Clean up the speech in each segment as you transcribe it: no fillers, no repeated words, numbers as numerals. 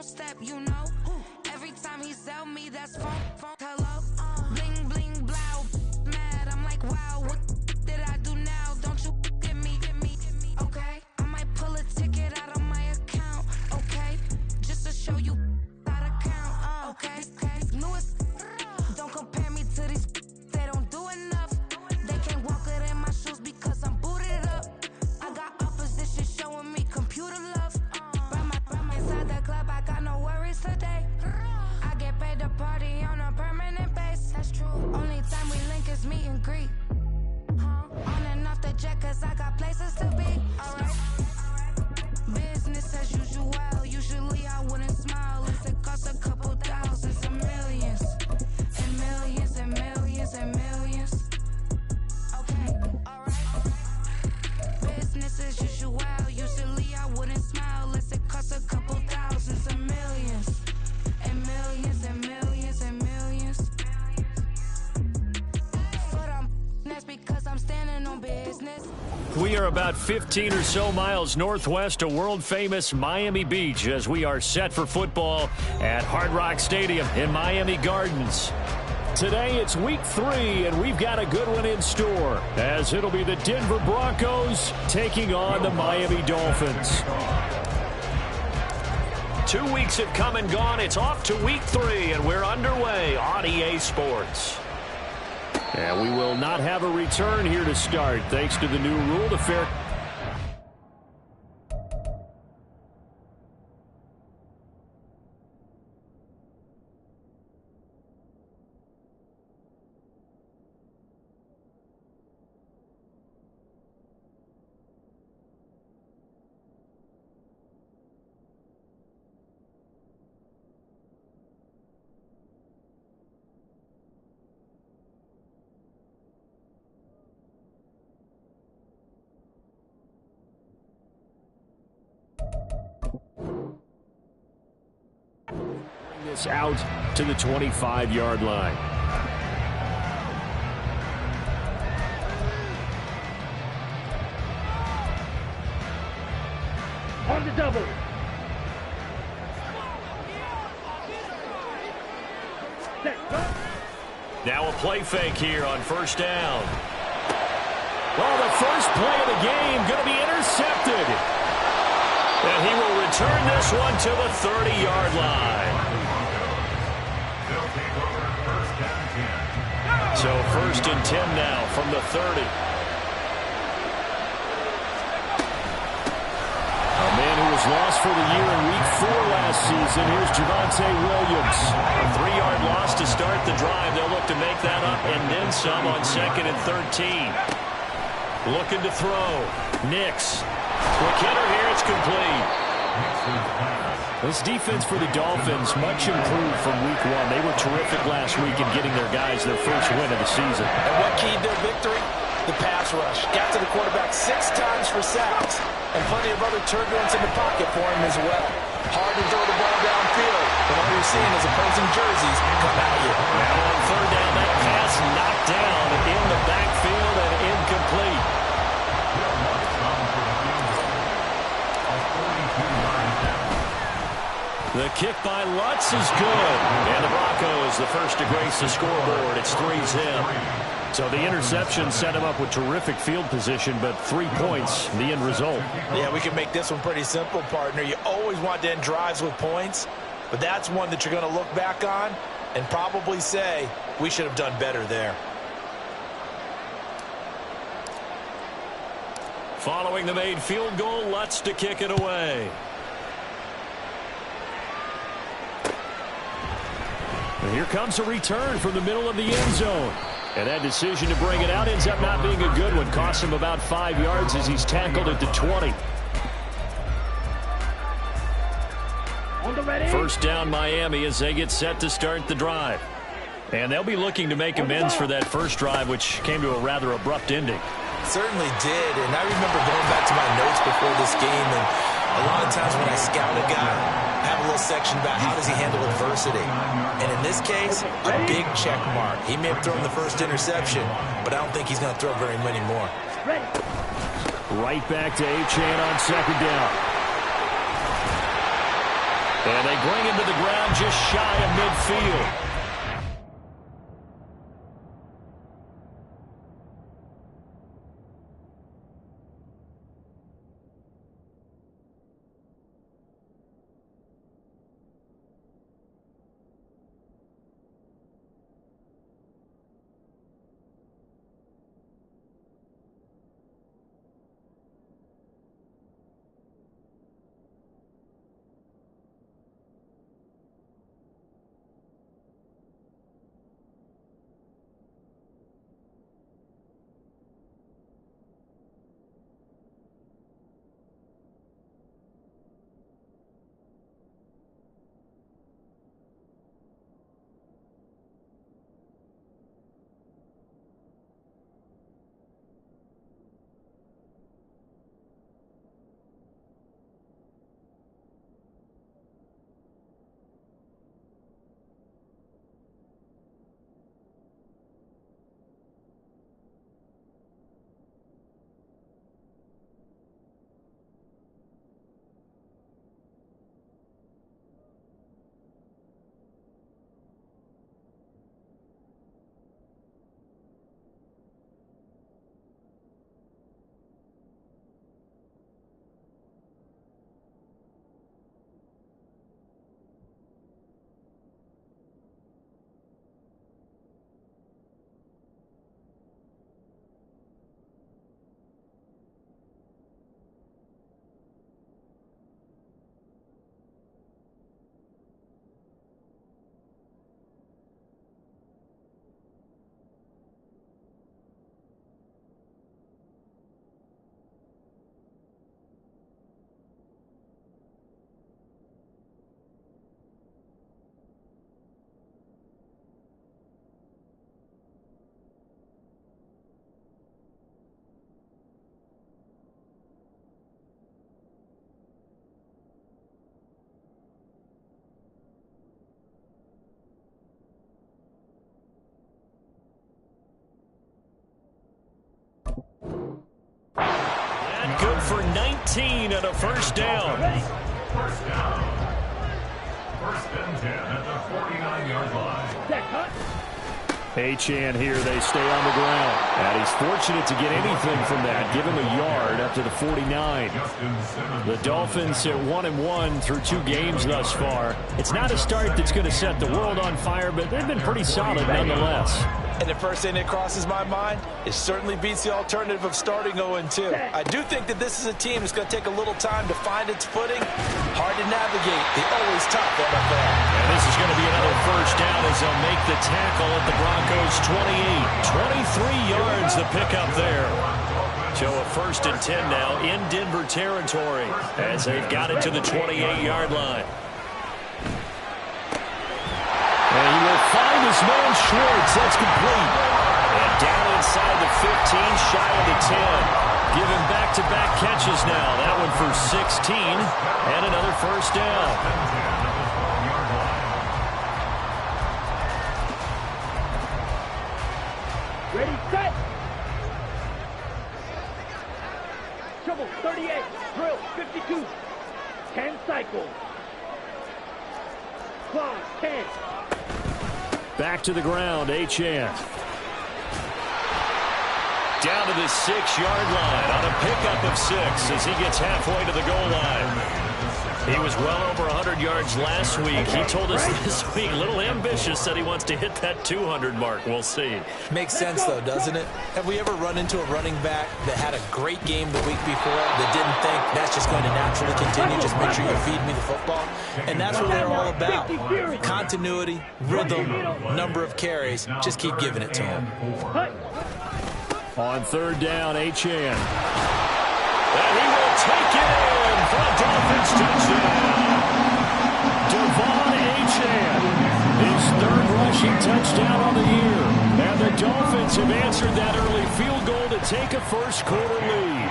step, you know. Every time he sell me, that's phone, hello. Bling, bling, blow, mad. I'm like, wow, what did I do now? Don't you get me, okay? I might pull a ticket out of my account, okay? Just to show you how to count, okay? Newest, don't compare me to these, they don't do enough. They can't walk it in my shoes because I'm booted up. I got opposition showing me computer love. Inside the club, I got no worries today. I get paid to party on a permanent base. That's true. Only time we link is meet and greet. On and off the jet, cause I got places to be. Alright. Business as usual. Usually I wouldn't smile if it cost a couple thousands and millions. And millions and millions and millions. Okay, alright. Business as usual. Usually I wouldn't smile unless it cost a couple thousands and millions. And millions and millions and millions. But that's because I'm standing on business. We are about 15 or so miles northwest of world-famous Miami Beach as we are set for football at Hard Rock Stadium in Miami Gardens. Today it's week 3, and we've got a good one in store, as it'll be the Denver Broncos taking on the Miami Dolphins. 2 weeks have come and gone. It's off to week 3, and we're underway on EA Sports. And we will not have a return here to start, thanks to the new rule to fair. This out to the 25-yard line. On the double. Now a play fake here on first down. Well, the first play of the game going to be intercepted. And he will return this one to the 30-yard line. So first and 10 now from the 30. A man who was lost for the year in week 4 last season. Here's Javonte Williams. A 3-yard loss to start the drive. They'll look to make that up and then some on 2nd and 13. Looking to throw. Nix. Quick hitter here. It's complete. This defense for the Dolphins, much improved from week 1. They were terrific last week in getting their guys their first win of the season. And what keyed their victory? The pass rush. Got to the quarterback 6 times for sacks. And plenty of other turbulence in the pocket for him as well. Hard to throw the ball downfield, but all you're seeing is opposing jerseys come at you. Now on 3rd down, that pass knocked down in the backfield and incomplete. The kick by Lutz is good. And the Broncos, the first to grace the scoreboard. It's 3-zip. So the interception set him up with terrific field position, but 3 points, the end result. Yeah, we can make this one pretty simple, partner. You always want to end drives with points, but that's one that you're going to look back on and probably say, we should have done better there. Following the made field goal, Lutz to kick it away. And here comes a return from the middle of the end zone. And that decision to bring it out ends up not being a good one. Costs him about 5 yards as he's tackled at the 20. First down Miami as they get set to start the drive. And they'll be looking to make amends for that first drive, which came to a rather abrupt ending. Certainly did, and I remember going back to my notes before this game, and a lot of times when I scout a guy, I have a little section about how does he handle adversity. And in this case, a big check mark. He may have thrown the first interception, but I don't think he's going to throw very many more. Right back to Achane on 2nd down. And they bring him to the ground just shy of midfield. Good for 19 and a first down. First down. First and 10 at the 49-yard line. Achane here, they stay on the ground. And he's fortunate to get anything from that. Give him a yard up to the 49. The Dolphins at 1-1 through 2 games thus far. It's not a start that's going to set the world on fire, but they've been pretty solid nonetheless. And the first thing that crosses my mind, it certainly beats the alternative of starting 0-2. I do think that this is a team that's going to take a little time to find its footing. Hard to navigate the always tough NFL. And this is going to be another first down as they'll make the tackle at the Broncos 28. 23 yards the pickup there. So a first and 10 now in Denver territory as they've got it to the 28-yard line. And he will find his man Schwartz. That's complete. And down inside the 15, shy of the 10. Give him back-to-back catches now. That one for 16 and another first down. Ready, set. Trouble, 38. Drill, 52. 10 cycles. Clock, 10. Back to the ground, Achane. Down to the 6-yard line on a pickup of 6 as he gets halfway to the goal line. He was well over 100 yards last week. He told us this week, a little ambitious, said he wants to hit that 200 mark. We'll see. Makes sense, though, doesn't it? Have we ever run into a running back that had a great game the week before that didn't think that's just going to naturally continue? Just make sure you feed me the football. And that's what they're all about. Continuity, rhythm, number of carries. Just keep giving it to him. On third down, Achane. And he will take it in for a Dolphins touchdown. Devon Achane, his third rushing touchdown on the year. And the Dolphins have answered that early field goal to take a first-quarter lead.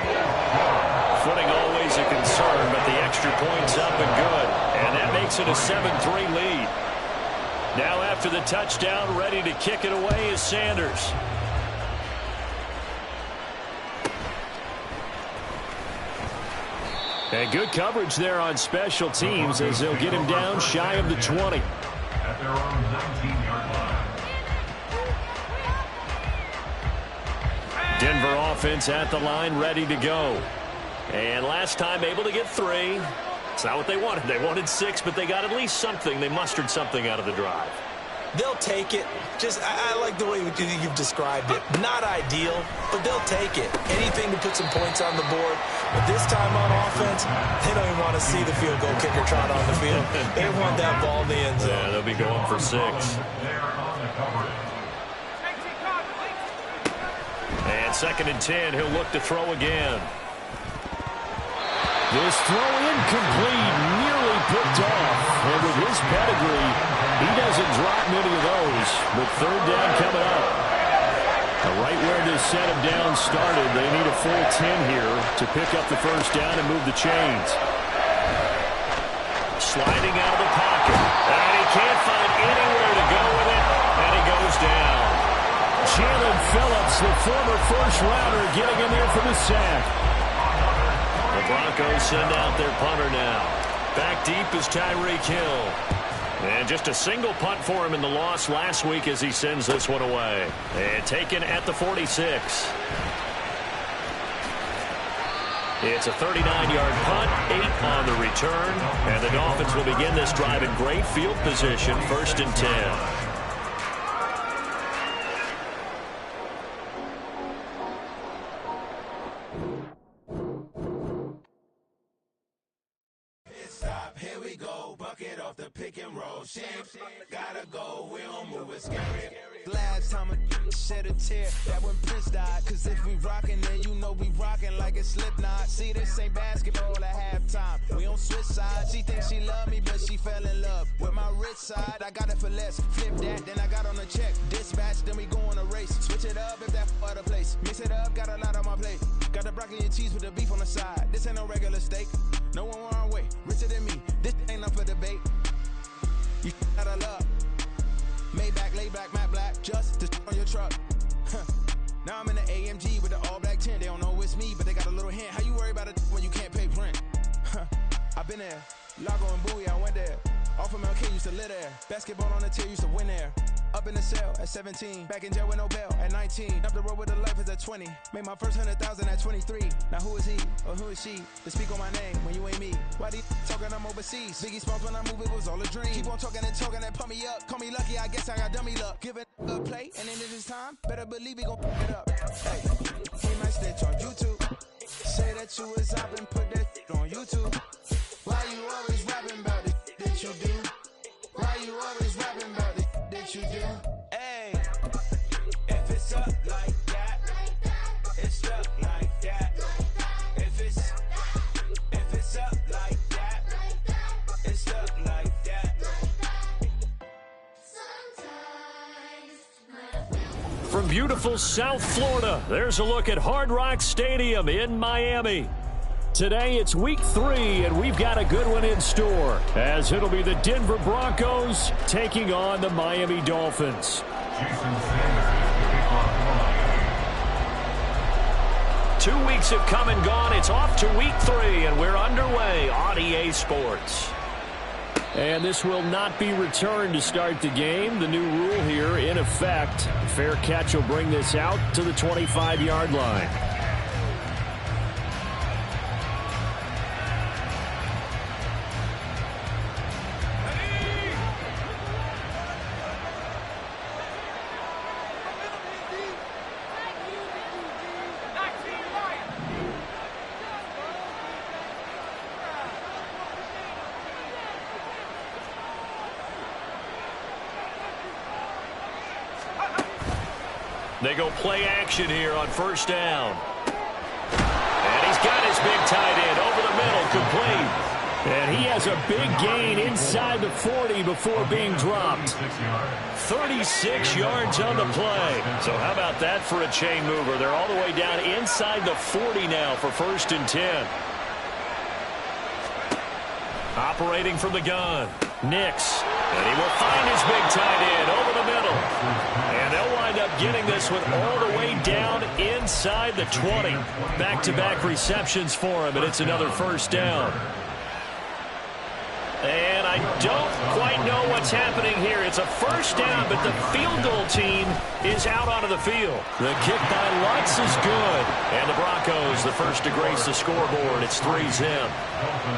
Footing always a concern, but the extra point's up and good. And that makes it a 7-3 lead. Now after the touchdown, ready to kick it away is Sanders. And good coverage there on special teams as they'll get him down shy of the 20. At their own 19-yard line. Denver offense at the line, ready to go. And last time able to get 3. It's not what they wanted. They wanted 6, but they got at least something. They mustered something out of the drive. They'll take it. I like the way you've described it. Not ideal, but they'll take it. Anything to put some points on the board. But this time on offense, they don't even want to see the field goal kicker trot on the field. They want that ball in the end zone. Yeah, they'll be going for 6. And 2nd and 10, he'll look to throw again. This throw incomplete, nearly picked off. And with his pedigree, he doesn't drop many of those. But 3rd down coming up. Right where this set him down started, they need a full 10 here to pick up the 1st down and move the chains. Sliding out of the pocket. And he can't find anywhere to go with it. And he goes down. Jalen Phillips, the former first-rounder, getting in there for the sack. The Broncos send out their punter now. Back deep is Tyreek Hill. And just a single punt for him in the loss last week as he sends this one away. And taken at the 46. It's a 39-yard punt, 8 on the return. And the Dolphins will begin this drive in great field position, 1st and 10. Gotta go, we don't move it scary. Last time a shed a tear, that when Prince died. Cause if we rockin', then you know we rockin' like a Slipknot. See, this ain't basketball at halftime. We don't switch sides. She thinks she love me, but she fell in love with my rich side. I got it for less. Flip that, then I got on a check. Dispatch, then we go on a race. Switch it up if that other place. Mix it up, got a lot on my plate. Got the broccoli and cheese with the beef on the side. This ain't no regular steak. No one wrong way. Richer than me. This ain't up for debate. You out of luck. Maybach, lay back, matte black, just to on your truck. Now I'm in the AMG with the all black tint. They don't know it's me, but they got a little hint. How you worry about it when you can't pay rent? I've been there. Lago and Bowie, I went there. Off of MLK, used to live there. Basketball on the tier, used to win there. Up in the cell at 17. Back in jail with no bail at 19. Up the road with the life is at 20. Made my first 100,000 at 23. Now who is he or who is she to speak on my name when you ain't me? Why they talking I'm overseas? Biggie Smalls when I move, it was all a dream. Keep on talking and pump me up. Call me lucky, I guess I got dummy luck. Give it a play, and then it is time. Better believe we gon' it up. Hey, he might snitch on YouTube. Say that you was up and put that on YouTube. Why you always rapping about it that you do? Why you always rapping about it that you do? Hey, if it's up like that, it's stuck like that. If it's up like that, it's stuck like that. From beautiful South Florida, there's a look at Hard Rock Stadium in Miami. Today it's week 3, and we've got a good one in store, as it'll be the Denver Broncos taking on the Miami Dolphins. 2 weeks have come and gone. It's off to week 3, and we're underway on EA Sports. And this will not be returned to start the game. The new rule here in effect. Fair catch will bring this out to the 25-yard line. They go play action here on 1st down. And he's got his big tight end over the middle, complete. And he has a big gain inside the 40 before being dropped. 36 yards on the play. So how about that for a chain mover? They're all the way down inside the 40 now for 1st and 10. Operating from the gun, Nix. And he will find his big tight end over the middle. And they'll wind up getting this one all the way down inside the 20. Back-to-back receptions for him, and it's another first down. And I don't quite know what's happening here. It's a first down, but the field goal team is out onto the field. The kick by Lutz is good. And the Broncos, the first to grace the scoreboard. It's 3-zip.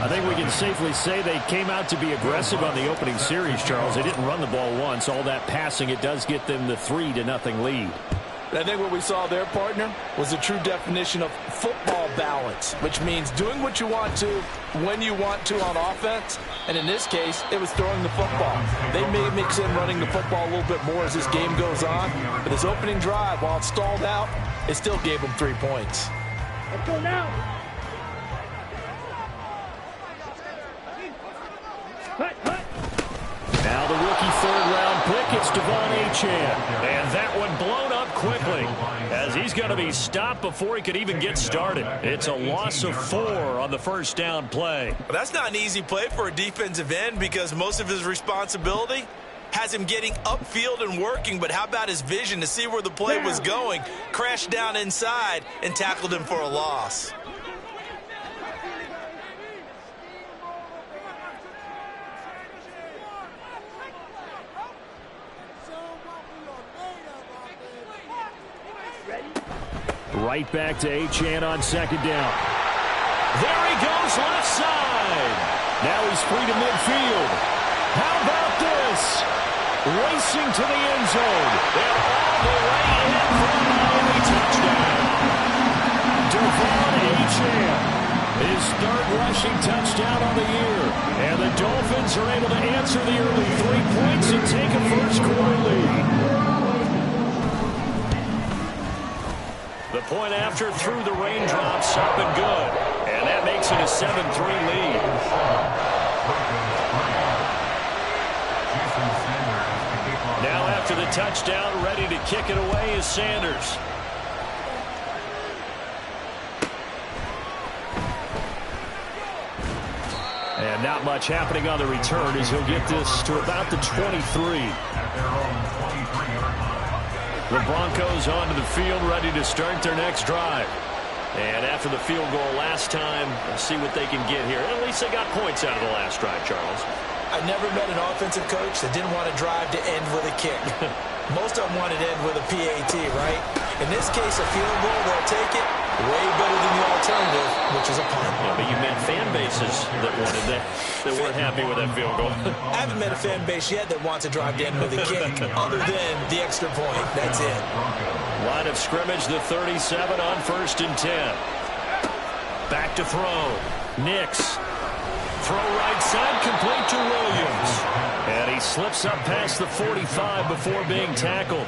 I think we can safely say they came out to be aggressive on the opening series, Charles. They didn't run the ball once. All that passing, it does get them the 3-0 lead. I think what we saw there, partner, was a true definition of football balance, which means doing what you want to when you want to on offense. And in this case, it was throwing the football. They may mix in running the football a little bit more as this game goes on. But this opening drive, while it stalled out, it still gave them 3 points. Let's go now. Cut. Now the rookie third-round pick, it's Devon Achane. And that one blown up quickly as he's going to be stopped before he could even get started. It's a loss of 4 on the first down play. Well, that's not an easy play for a defensive end because most of his responsibility has him getting upfield and working, but how about his vision to see where the play was going, crashed down inside, and tackled him for a loss. Right back to Achane on second down. There he goes left side. Now he's free to midfield. How about this? Racing to the end zone. And all the way in for a Miami touchdown. Devon Achane, his third rushing touchdown on the year. And the Dolphins are able to answer the early 3 points and take a first-quarter lead. The point after through the raindrops up and good. And that makes it a 7-3 lead. Now after the touchdown, ready to kick it away is Sanders. And not much happening on the return as he'll get this to about the 23. The Broncos onto the field, ready to start their next drive. And after the field goal last time, let's see what they can get here. At least they got points out of the last drive, Charles. I never met an offensive coach that didn't want to drive to end with a kick. Most of them wanted to end with a PAT, right? In this case, a field goal, they'll take it. Way better than the alternative, which is a punt. Yeah, but you met fan bases that wanted that weren't happy with that field goal. I haven't met a fan base yet that wants to drive to end with a kick, other than the extra point. That's it. Line of scrimmage, the 37 on 1st and 10. Back to throw. Nix. Throw right side, complete to Williams. And he slips up past the 45 before being tackled.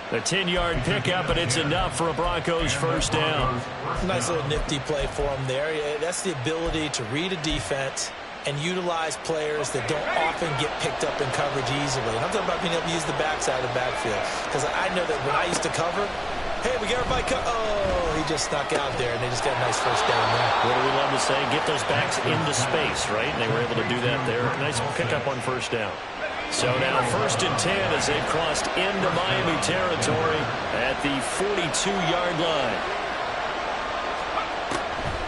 A 10-yard pickup, and it's enough for a Broncos first down. Nice little nifty play for him there. That's the ability to read a defense and utilize players that don't often get picked up in coverage easily. And I'm talking about being able to use the backside of the backfield. Because I know that when I used to cover, hey, we got everybody oh, he just snuck out there, and they just got a nice first down there. What do we love to say? Get those backs into space, right? And they were able to do that there. Nice pickup on first down. So now 1st and 10 as they've crossed into Miami territory at the 42-yard line.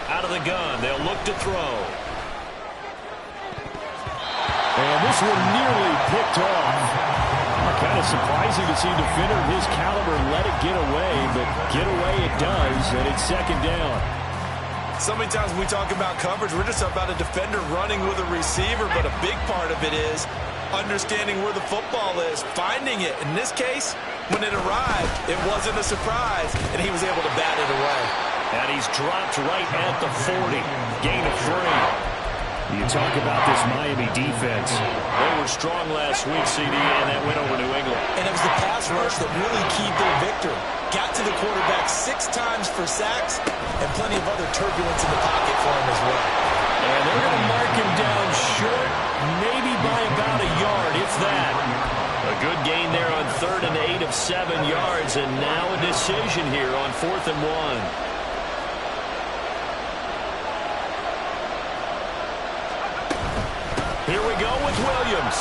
Out of the gun, they'll look to throw. And this one nearly picked off. Kind of surprising to see a defender of his caliber let it get away, but get away it does, and it's second down. So many times when we talk about coverage, we're just about a defender running with a receiver, but a big part of it is understanding where the football is, finding it. In this case, when it arrived, it wasn't a surprise, and he was able to bat it away. And he's dropped right at the 40. Gain of 3. You talk about this Miami defense. They were strong last week, CD, and that went over New England. And it was the pass rush that really keyed their victory. Got to the quarterback 6 times for sacks, and plenty of other turbulence in the pocket for him as well. And they're going to mark him down short, maybe by about a yard, if that. A good gain there on 3rd and 8 of 7 yards, and now a decision here on 4th and 1. Here we go with Williams.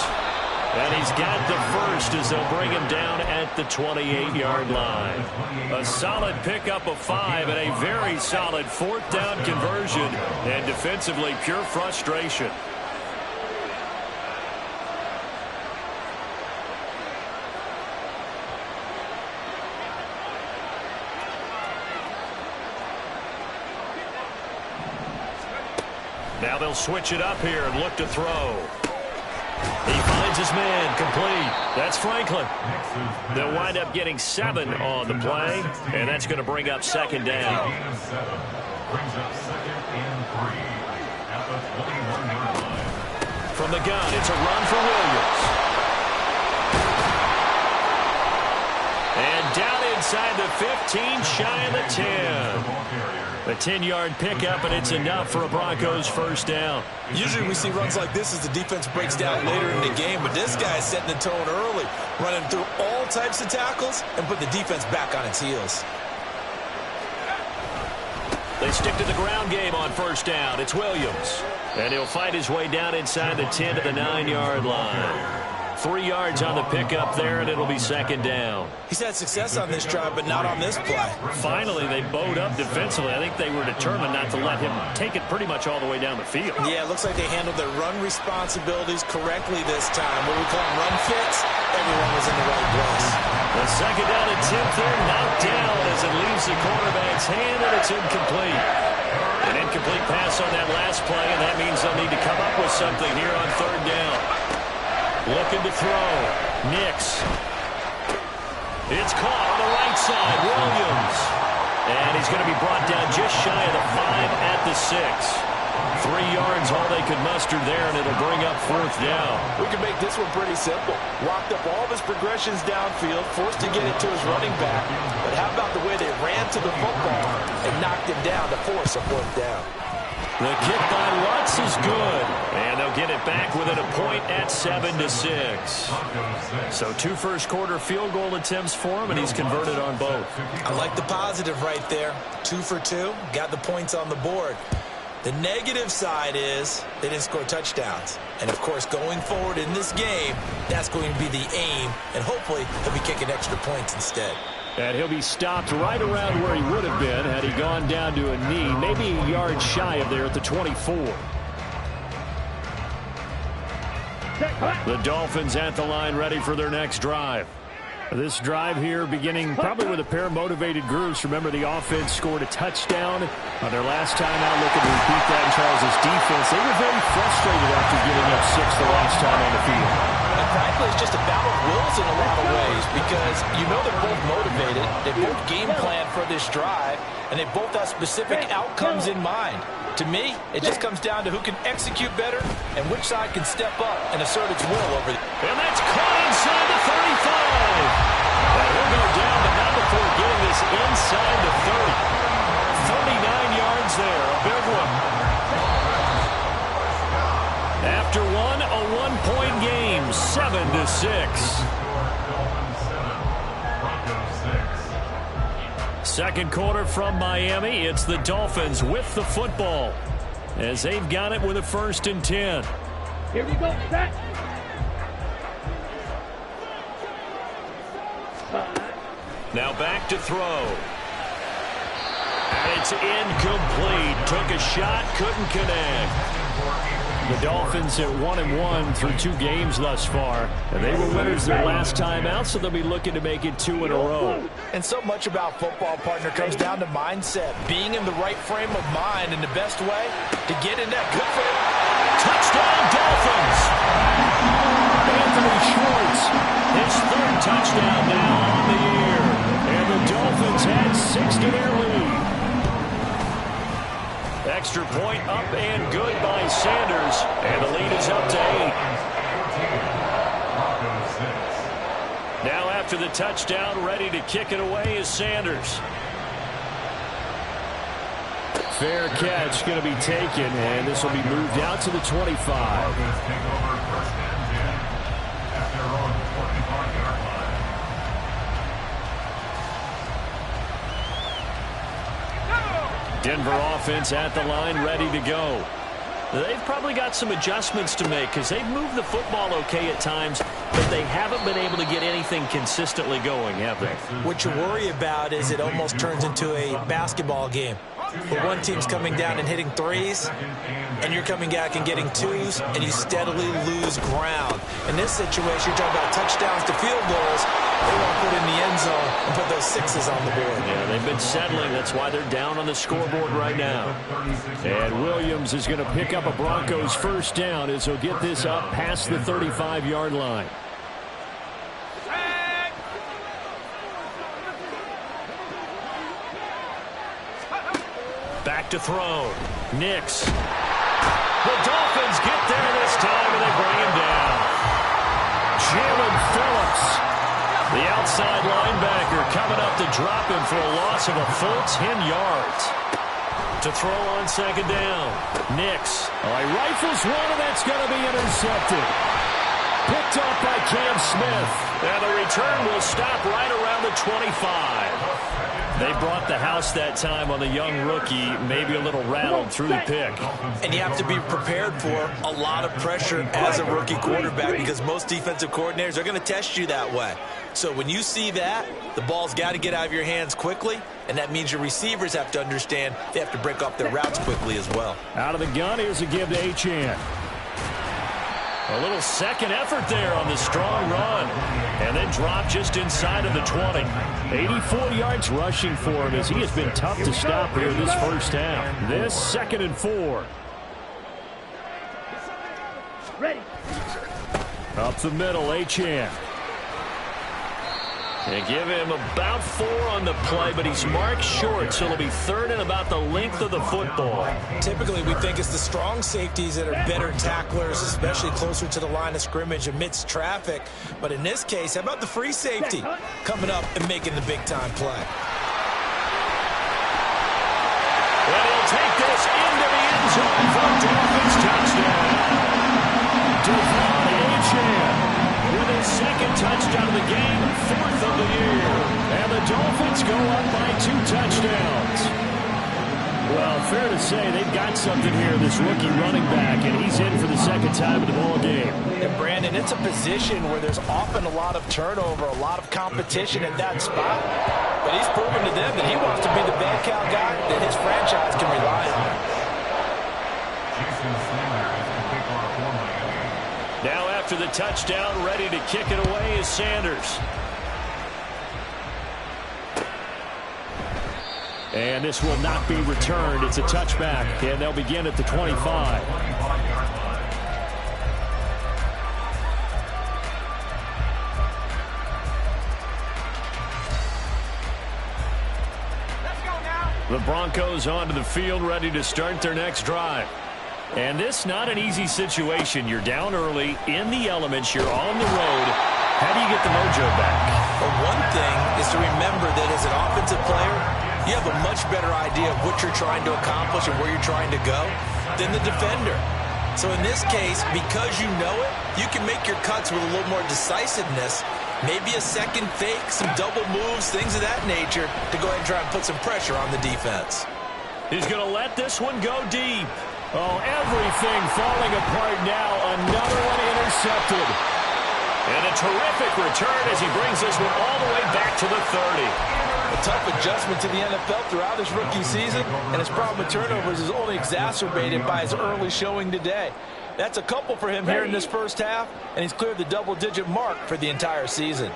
And he's got the first as they'll bring him down at the 28-yard line. A solid pickup of 5 and a very solid fourth down conversion. And defensively, pure frustration. Now they'll switch it up here and look to throw. He finds his man, complete. That's Franklin. They'll wind up getting 7 on the play, and that's going to bring up second down. From the gun, it's a run for Williams. And down inside the 15, shy of the 10. A 10-yard pickup, and it's enough for a Broncos first down. Usually we see runs like this as the defense breaks down later in the game, but this guy is setting the tone early, running through all types of tackles and put the defense back on its heels. They stick to the ground game on first down. It's Williams. And he'll fight his way down inside the 10 to the 9-yard line. 3 yards on the pickup there, and it'll be second down. He's had success on this drive, but not on this play. Finally, they bowed up defensively. I think they were determined not to let him take it pretty much all the way down the field. Yeah, it looks like they handled their run responsibilities correctly this time. What we call them run fits, everyone was in the right place. The second down attempt there, knocked down as it leaves the quarterback's hand, and it's incomplete. An incomplete pass on that last play, and that means they'll need to come up with something here on third down. Looking to throw. Nix. It's caught on the right side. Williams. And he's going to be brought down just shy of the 5 at the 6. 3 yards, all they could muster there, and it'll bring up fourth down. We can make this one pretty simple. Walked up all of his progressions downfield, forced to get it to his running back. But how about the way they ran to the football and knocked him down to force a fourth down? The kick by Lutz is good. And they'll get it back within a point at 7-6. So 2 first-quarter field goal attempts for him, and he's converted on both. I like the positive right there. 2 for 2. Got the points on the board. The negative side is they didn't score touchdowns. And, of course, going forward in this game, that's going to be the aim. And hopefully he'll be kicking extra points instead. And he'll be stopped right around where he would have been had he gone down to a knee, maybe a yard shy of there at the 24. The Dolphins at the line ready for their next drive. This drive here beginning probably with a pair of motivated groups. Remember, the offense scored a touchdown on their last time out, looking to repeat that in Charles' defense. They were very frustrated after giving up 6 the last time on the field. And frankly, it's just a battle of wills in a lot of ways because you know they're both motivated. They both game plan for this drive, and they both have specific outcomes in mind. To me, it just comes down to who can execute better and which side can step up and assert its will over the... And that's caught inside the 35. And he'll go down, but not before getting this inside the 30. 39 yards there, a big one. After one, a 1-point game, 7-6. Second quarter from Miami. It's the Dolphins with the football as they've got it with a 1st and 10. Here we go. Set. Now back to throw. And it's incomplete. Took a shot, couldn't connect. The Dolphins at 1-1 through 2 games thus far. And they were winners their last time out, so they'll be looking to make it 2 in a row. And so much about football, partner, comes down to mindset. Being in the right frame of mind in the best way to get in that good for it. Touchdown, Dolphins! Anthony Schwartz, his 3rd touchdown now on the year. And the Dolphins had 6 to their lead. Extra point up and good by Sanders. And the lead is up to 8. Now after the touchdown, ready to kick it away is Sanders. Fair catch going to be taken, and this will be moved out to the 25. Denver offense at the line, ready to go. They've probably got some adjustments to make because they've moved the football okay at times, but they haven't been able to get anything consistently going, have they? What you worry about is it almost turns into a basketball game where one team's coming down and hitting threes, and you're coming back and getting twos, and you steadily lose ground. In this situation, you're talking about touchdowns to field goals. They want to put in the end zone and put those sixes on the board. Yeah, they've been settling. That's why they're down on the scoreboard right now. And Williams is going to pick up a Broncos first down as he'll get this up past the 35-yard line. Back to throw. Nix. The Dolphins get there this time, and they bring him down. Jalen Phillips. The outside linebacker coming up to drop him for a loss of a full 10 yards. To throw on second down. Nix. He rifles one, and that's going to be intercepted. Picked up by Cam Smith. And the return will stop right around the 25. They brought the house that time on the young rookie, maybe a little rattled through the pick. And you have to be prepared for a lot of pressure as a rookie quarterback because most defensive coordinators are going to test you that way. So when you see that, the ball's got to get out of your hands quickly, and that means your receivers have to understand they have to break off their routes quickly as well. Out of the gun, here's a give to Achane. A little second effort there on the strong run. And then drop just inside of the 20. 84 yards rushing for him as he has been tough to stop here this first half. This 2nd and 4. Ready. Up the middle, Achane. They give him about 4 on the play, but he's marked short, so it'll be 3rd and about the length of the football. Typically, we think it's the strong safeties that are better tacklers, especially closer to the line of scrimmage amidst traffic. But in this case, how about the free safety coming up and making the big-time play? And he'll take this into the end zone for a Dolphins touchdown. Devon Achane with his 2nd touchdown of the game, 4th of the year. And the Dolphins go up by 2 touchdowns. Well, fair to say they've got something here, this rookie running back, and he's in for the 2nd time in the ball game. And Brandon, it's a position where there's often a lot of turnover, a lot of competition at that spot. But he's proven to them that he wants to be the bell cow guy that his franchise can rely on. Now after the touchdown, ready to kick it away is Sanders. And this will not be returned. It's a touchback, and they'll begin at the 25. The Broncos onto the field, ready to start their next drive. And this not an easy situation. You're down early, in the elements, you're on the road. How do you get the mojo back? Well, one thing is to remember that as an offensive player, you have a much better idea of what you're trying to accomplish and where you're trying to go than the defender. So in this case, because you know it, you can make your cuts with a little more decisiveness, maybe a second fake, some double moves, things of that nature, to go ahead and try and put some pressure on the defense. He's going to let this one go deep. Oh, everything falling apart now. Another one intercepted. And a terrific return as he brings this one all the way back to the 30. A tough adjustment to the NFL throughout his rookie season, and his problem with turnovers is only exacerbated by his early showing today. That's a couple for him here in this first half, and he's cleared the double-digit mark for the entire season.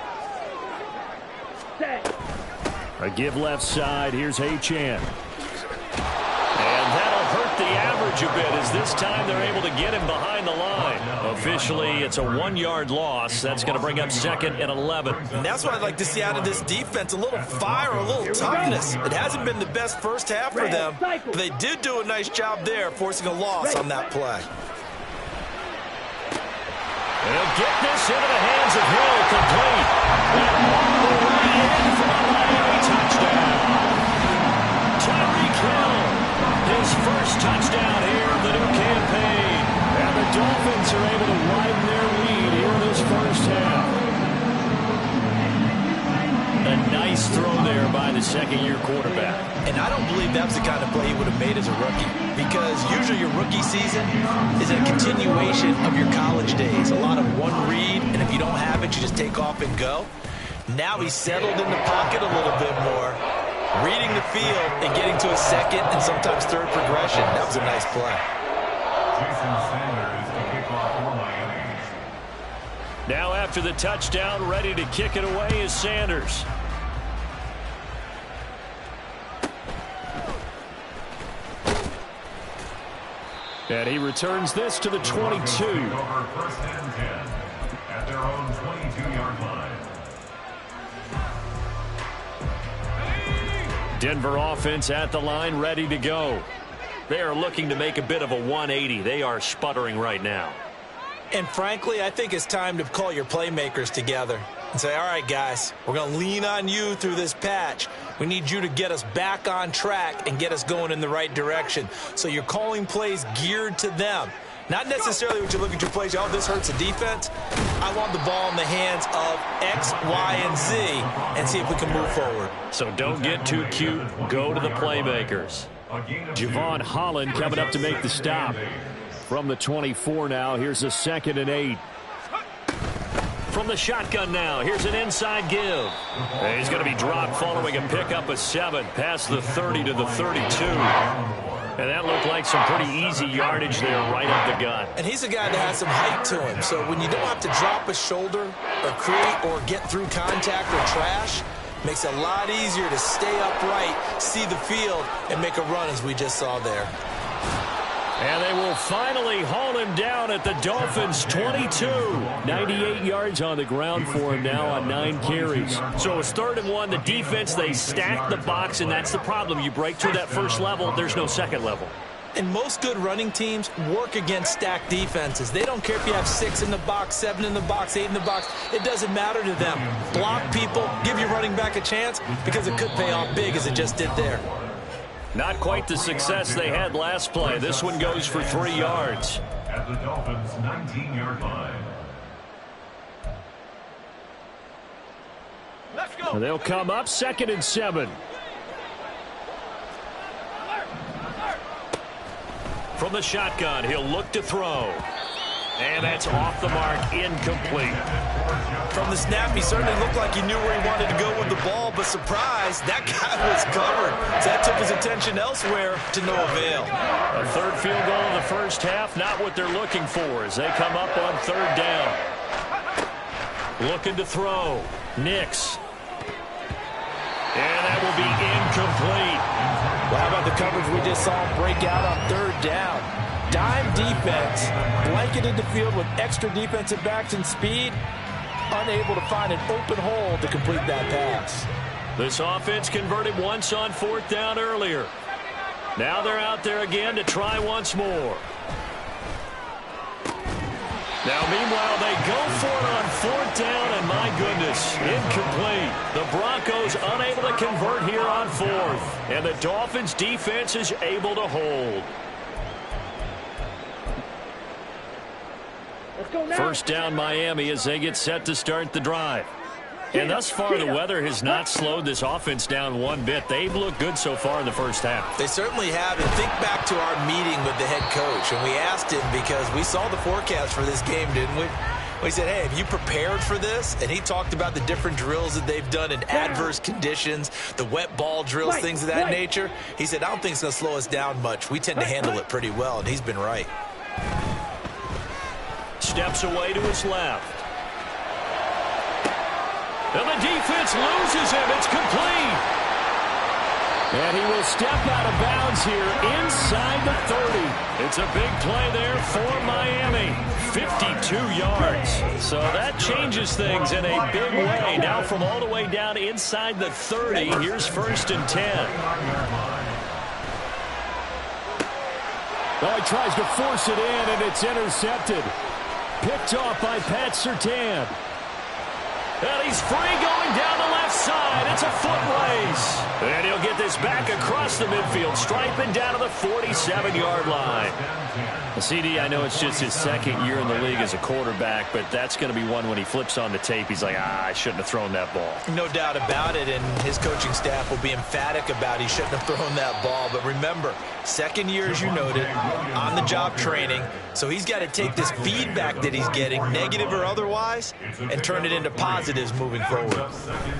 A give left side. Here's Achane. And that'll hurt the average a bit as this time they're able to get him behind the line. Officially, it's a 1-yard loss. That's going to bring up 2nd and 11. And that's what I'd like to see out of this defense, a little fire, a little toughness. It hasn't been the best first half for them, but they did do a nice job there, forcing a loss on that play. They'll get this into the hands of Hill, complete. And all the way in for a Miami touchdown. Tyreek Hill, his first touchdown here of the new campaign. And the Dolphins are able to widen their lead here in this first half. A nice throw there by the second-year quarterback. And I don't believe that was the kind of play he would have made as a rookie, because usually your rookie season is a continuation of your college days. A lot of one read, and if you don't have it, you just take off and go. Now he's settled in the pocket a little bit more, reading the field and getting to a second and sometimes third progression. That was a nice play. Jason Sanders to kick off for Miami. Now after the touchdown, ready to kick it away is Sanders. And he returns this to the 22. Over first and 10 at their own 22-yard line. Denver offense at the line, ready to go. They are looking to make a bit of a 180. They are sputtering right now. And frankly, I think it's time to call your playmakers together and say, all right, guys, we're going to lean on you through this patch. We need you to get us back on track and get us going in the right direction. So you're calling plays geared to them. Not necessarily when you look at your plays, oh, this hurts the defense. I want the ball in the hands of X, Y, and Z and see if we can move forward. So don't get too cute. Go to the playmakers. Javon Holland coming up to make the stop. From the 24 now, here's a 2nd and 8. From the shotgun now, here's an inside give. And he's going to be dropped following a pickup of 7 past the 30 to the 32. And that looked like some pretty easy yardage there right up the gut. And he's a guy that has some height to him. So when you don't have to drop a shoulder or create or get through contact or trash, makes it a lot easier to stay upright, see the field, and make a run as we just saw there. And they will finally haul him down at the Dolphins' 22. 98 yards on the ground for him now on 9 carries. So it's 3rd and 1. The defense, they stack the box, and that's the problem. You break through that first level, there's no second level. And most good running teams work against stacked defenses. They don't care if you have 6 in the box, 7 in the box, 8 in the box. It doesn't matter to them. Block people, give your running back a chance, because it could pay off big as it just did there. Not quite the success they had last play. This one goes for 3 yards. At the Dolphins' 19-yard line. Let's go. They'll come up 2nd and 7. From the shotgun, he'll look to throw. And that's off the mark, incomplete. From the snap, he certainly looked like he knew where he wanted to go with the ball, but surprise, that guy was covered. So that took his attention elsewhere to no avail. A 3rd field goal in the first half, not what they're looking for as they come up on 3rd down. Looking to throw. Nix. And that will be incomplete. Well, how about the coverage we just saw him break out on 3rd down? Dime defense, blanketed the field with extra defensive backs and speed, unable to find an open hole to complete that pass. This offense converted once on 4th down earlier. Now they're out there again to try once more. Now, meanwhile, they go for it on 4th down, and my goodness, incomplete. The Broncos unable to convert here on 4th, and the Dolphins' defense is able to hold. First down Miami as they get set to start the drive. And thus far, the weather has not slowed this offense down one bit. They've looked good so far in the first half. They certainly have. And think back to our meeting with the head coach. And we asked him because we saw the forecast for this game, didn't we? We said, hey, have you prepared for this? And he talked about the different drills that they've done in adverse conditions, the wet ball drills, things of that nature. He said, I don't think it's going to slow us down much. We tend to handle it pretty well, and he's been right. Steps away to his left. And the defense loses him. It's complete. And he will step out of bounds here inside the 30. It's a big play there for Miami. 52 yards. So that changes things in a big way. Now from all the way down inside the 30, here's 1st and 10. Well, he tries to force it in, and it's intercepted. Picked off by Pat Surtain. And he's free going down the left side. It's a foot race. And he'll get this back across the midfield stripe and down to the 47-yard line. CD, I know it's just his second year in the league as a quarterback, but that's going to be one when he flips on the tape. He's like, I shouldn't have thrown that ball. No doubt about it, and his coaching staff will be emphatic about he shouldn't have thrown that ball. But remember, second year, as you noted, on-the-job training, so he's got to take this feedback that he's getting, negative or otherwise, and turn it into positives moving forward.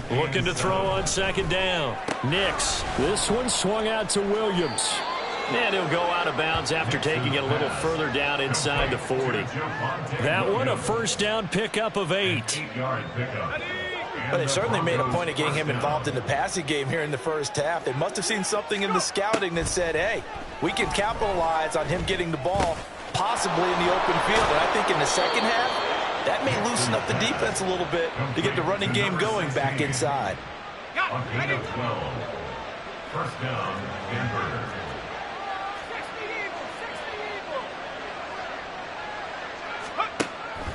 Looking to throw on second down. Nix. This one swung out to Williams. And he'll go out of bounds after taking it a little further down inside the 40. That one a first down pickup of 8. But they certainly made a point of getting him involved in the passing game here in the first half. They must have seen something in the scouting that said, hey, we can capitalize on him getting the ball, possibly in the open field. And I think in the second half, that may loosen up the defense a little bit to get the running game going back inside. First down, Denver.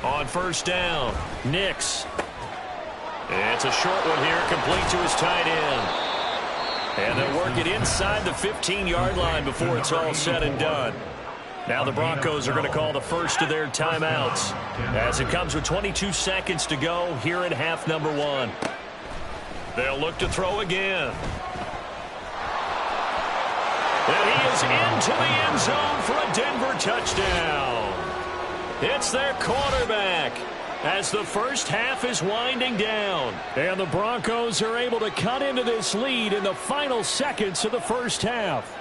On first down, Nix. It's a short one here, complete to his tight end. And they'll work it inside the 15-yard line before it's all said and done. Now the Broncos are going to call the first of their timeouts as it comes with 22 seconds to go here in half number 1. They'll look to throw again. And he is into the end zone for a Denver touchdown. It's their quarterback as the first half is winding down. And the Broncos are able to cut into this lead in the final seconds of the first half.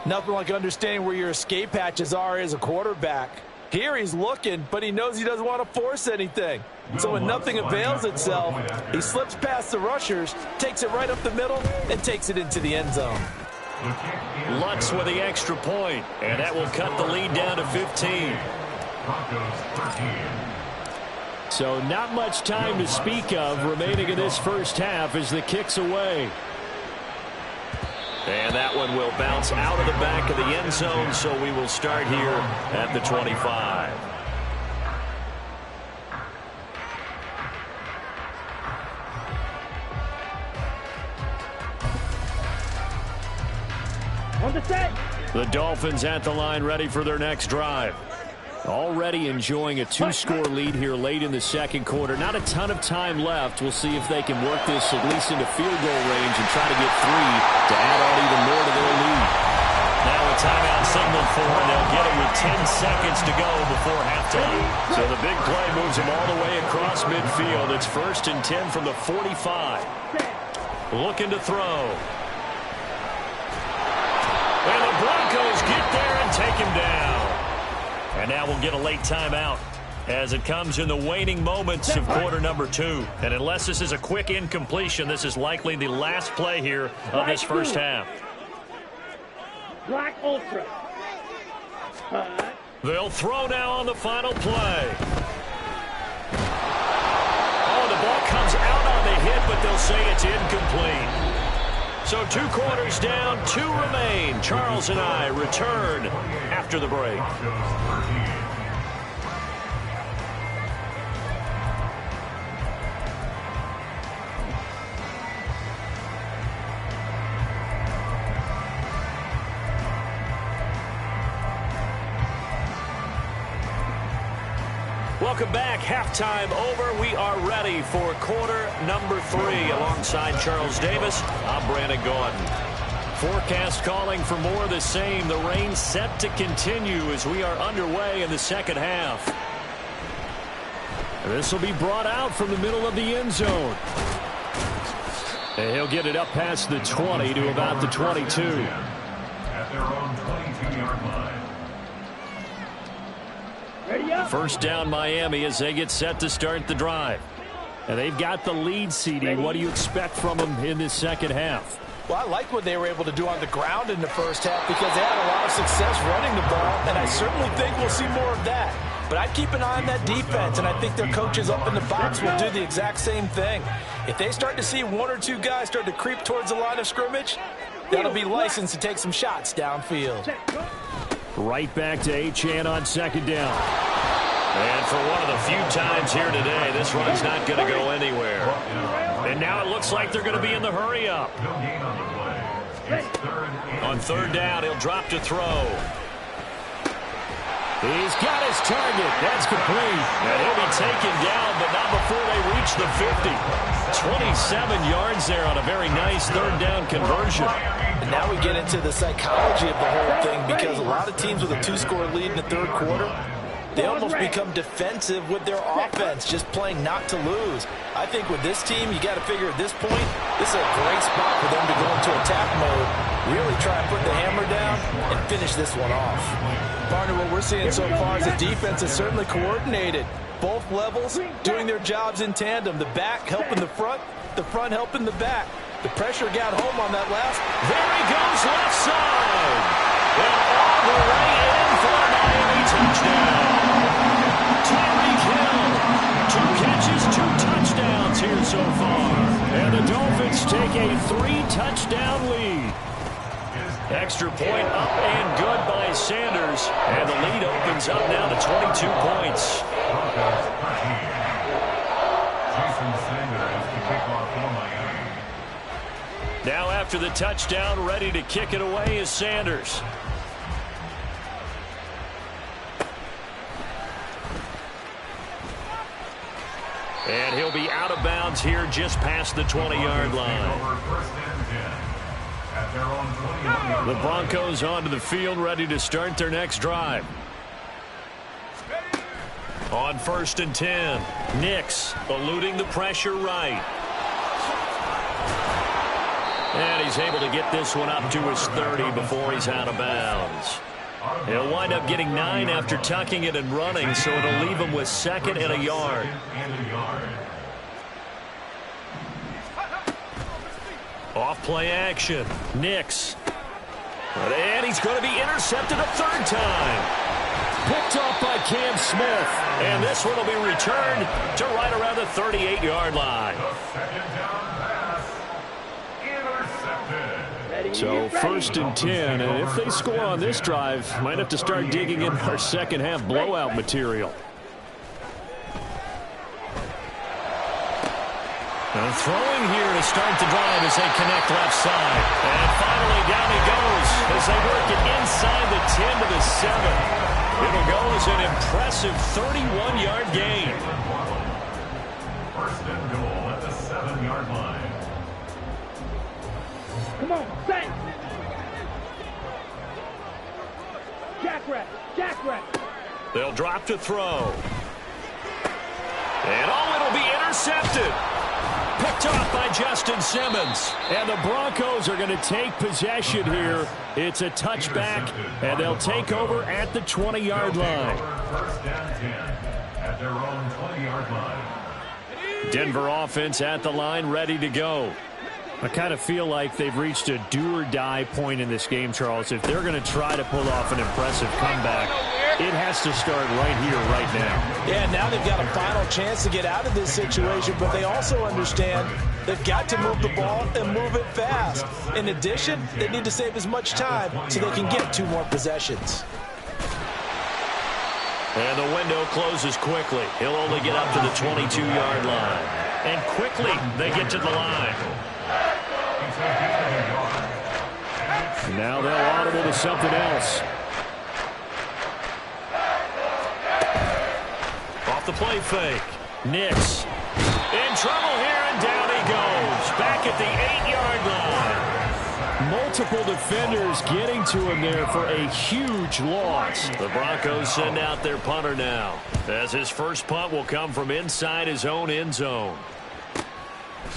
Nothing like understanding where your escape hatches are as a quarterback. Here he's looking, but he knows he doesn't want to force anything. So when nothing avails itself, he slips past the rushers, takes it right up the middle, and takes it into the end zone. Lutz with the extra point, and that will cut the lead down to 15. So not much time to speak of remaining in this first half as the kick's away. And that one will bounce out of the back of the end zone, so we will start here at the 25. On the set. The Dolphins at the line ready for their next drive. Already enjoying a 2-score lead here late in the second quarter. Not a ton of time left. We'll see if they can work this at least into field goal range and try to get 3 to add on even more to their lead. Now a timeout signal for, and they'll get it with 10 seconds to go before halftime. So the big play moves them all the way across midfield. It's 1st and 10 from the 45. Looking to throw. And the Broncos get there and take him down. And now we'll get a late timeout as it comes in the waning moments of quarter number 2. And unless this is a quick incompletion, this is likely the last play here of this first half. Black Ultra. They'll throw now on the final play. Oh, the ball comes out on the hit, but they'll say it's incomplete. So 2 quarters down, 2 remain. Charles and I return after the break. Welcome back. Halftime over. We are ready for quarter number 3. Alongside Charles Davis, I'm Brandon Gordon. Forecast calling for more of the same. The rain set to continue as we are underway in the second half. This will be brought out from the middle of the end zone. And he'll get it up past the 20 to about the 22. At their own 22-yard line. First down Miami as they get set to start the drive. And they've got the lead, CD. What do you expect from them in this second half? Well, I like what they were able to do on the ground in the first half because they had a lot of success running the ball, and I certainly think we'll see more of that. But I'd keep an eye on that defense, and I think their coaches up in the box will do the exact same thing. If they start to see 1 or 2 guys start to creep towards the line of scrimmage, that'll be licensed to take some shots downfield. Right back to Achane on second down. And for one of the few times here today, this run's not going to go anywhere. And now it looks like they're going to be in the hurry-up. On third down, he'll drop to throw. He's got his target. That's complete. And he'll be taken down, but not before they reach the 50. 27 yards there on a very nice third down conversion. And now we get into the psychology of the whole thing, because a lot of teams with a 2-score lead in the third quarter, they almost become defensive with their offense, just playing not to lose. I think with this team, you got to figure at this point, this is a great spot for them to go into attack mode, really try and put the hammer down and finish this one off. Partner, what we're seeing so far is the defense is certainly coordinated. Both levels doing their jobs in tandem. The back helping the front helping the back. The pressure got home on that last. There he goes, left side. And all the way in for a Miami touchdown. Tyreek Hill, 2 catches, 2 touchdowns here so far. And the Dolphins take a 3-touchdown lead. Extra point up and good by Sanders. And the lead opens up now to 22 points. Now after the touchdown, ready to kick it away is Sanders. And he'll be out of bounds here just past the 20-yard line. The Broncos onto the field, ready to start their next drive. On 1st and 10, Nix eluding the pressure right. And he's able to get this one up to his 30 before he's out of bounds. He'll wind up getting 9 after tucking it and running, so it'll leave him with 2nd and a yard. Off play action. Nix. And he's going to be intercepted a 3rd time. Picked off by Cam Smith. And this one will be returned to right around the 38-yard line. So 1st and 10, and if they score on this drive, might have to start digging in our second half blowout material. And throwing here to start the drive as they connect left side. And finally down he goes as they work it inside the 10 to the 7. It'll go as an impressive 31-yard gain. 1st and goal at the 7-yard line. Come on, bang! Jackrabbit! They'll drop to throw. And it'll be intercepted. Picked off by Justin Simmons. And the Broncos are going to take possession here. It's a touchback, and they'll take over at the 20-yard line. 1st and 10 at their own 20-yard line. Denver offense at the line, ready to go. I kind of feel like they've reached a do-or-die point in this game, Charles. If they're going to try to pull off an impressive comeback, it has to start right here, right now. Yeah, now they've got a final chance to get out of this situation, but they also understand they've got to move the ball and move it fast. In addition, they need to save as much time so they can get 2 more possessions. And the window closes quickly. He'll only get up to the 22-yard line. And quickly, they get to the line. And now they'll audible to something else. Off the play fake. Nix in trouble here, and down he goes. Back at the 8-yard line. Multiple defenders getting to him there for a huge loss. The Broncos send out their punter now, as his first punt will come from inside his own end zone.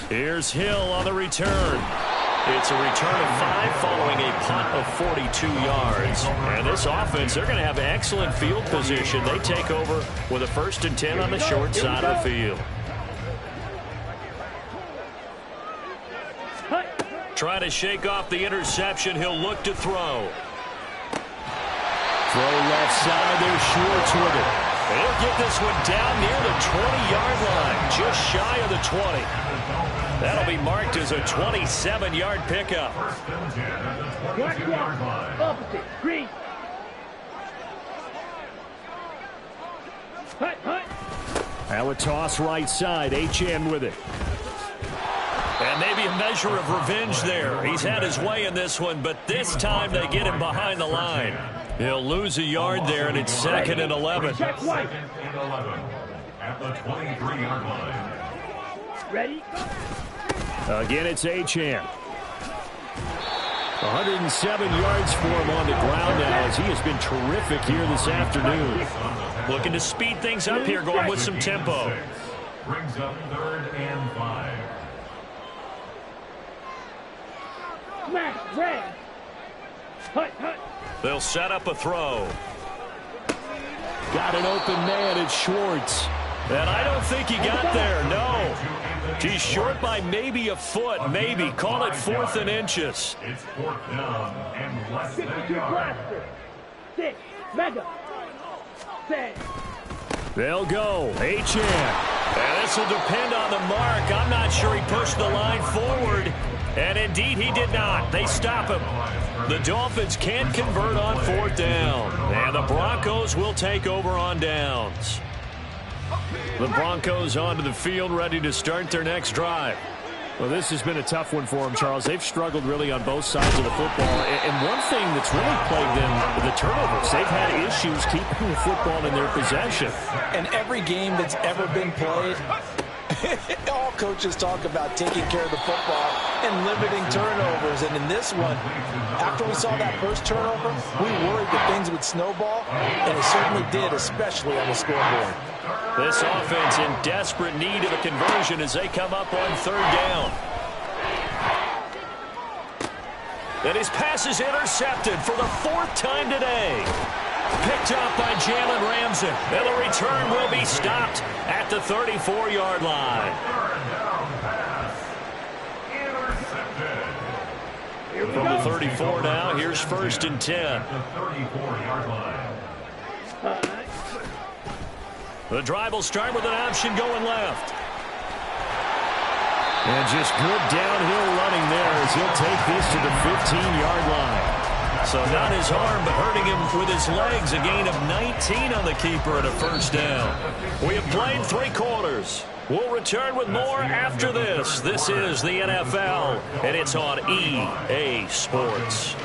Here's Hill on the return. It's a return of 5 following a punt of 42 yards. And this offense, they're going to have excellent field position. They take over with a 1st and 10 on the short side of the field. Trying to shake off the interception. He'll look to throw. Throw left side. They're short with it. And he'll get this one down near the 20-yard line, just shy of the 20. That'll be marked as a 27-yard pickup. Opposite, green. Now a toss right side. Achane with it. And maybe a measure of revenge there. He's had his way in this one, but this time they get him behind the line. He'll lose a yard there, and it's 2nd and 11. Second and 11 at the 23-yard line. Ready? Again, it's Achane. 107 yards for him on the ground now, as he has been terrific here this afternoon. Looking to speed things up here, going with some tempo. Brings up 3rd and 5. Smash, red. Hut, hut. They'll set up a throw. Got an open man. It's Schwartz. And I don't think he got there, no. He's short by maybe a foot, maybe. Call it 4th and inches. It's 4th down and less than a 62 yard. blaster. 6, mega. 10. They'll go. Achane. And this will depend on the mark. I'm not sure he pushed the line forward. And indeed, he did not. They stop him. The Dolphins can't convert on 4th down. And the Broncos will take over on downs. The Broncos onto the field, ready to start their next drive. Well, this has been a tough one for them, Charles. They've struggled really on both sides of the football. And one thing that's really plagued them, the turnovers. They've had issues keeping the football in their possession. And every game that's ever been played, all coaches talk about taking care of the football and limiting turnovers. And in this one, after we saw that first turnover, we worried that things would snowball, and it certainly did, especially on the scoreboard. This offense in desperate need of a conversion as they come up on 3rd down. And his pass is intercepted for the 4th time today. Picked up by Jalen Ramsey. And the return will be stopped at the 34-yard line. From the 34 now, here's 1st and 10. The 34-yard line. The drive will start with an option going left. And just good downhill running there as he'll take this to the 15-yard line. So not his arm, but hurting him with his legs. A gain of 19 on the keeper and a 1st down. We have played 3 quarters. We'll return with more after this. This is the NFL, and it's on EA Sports.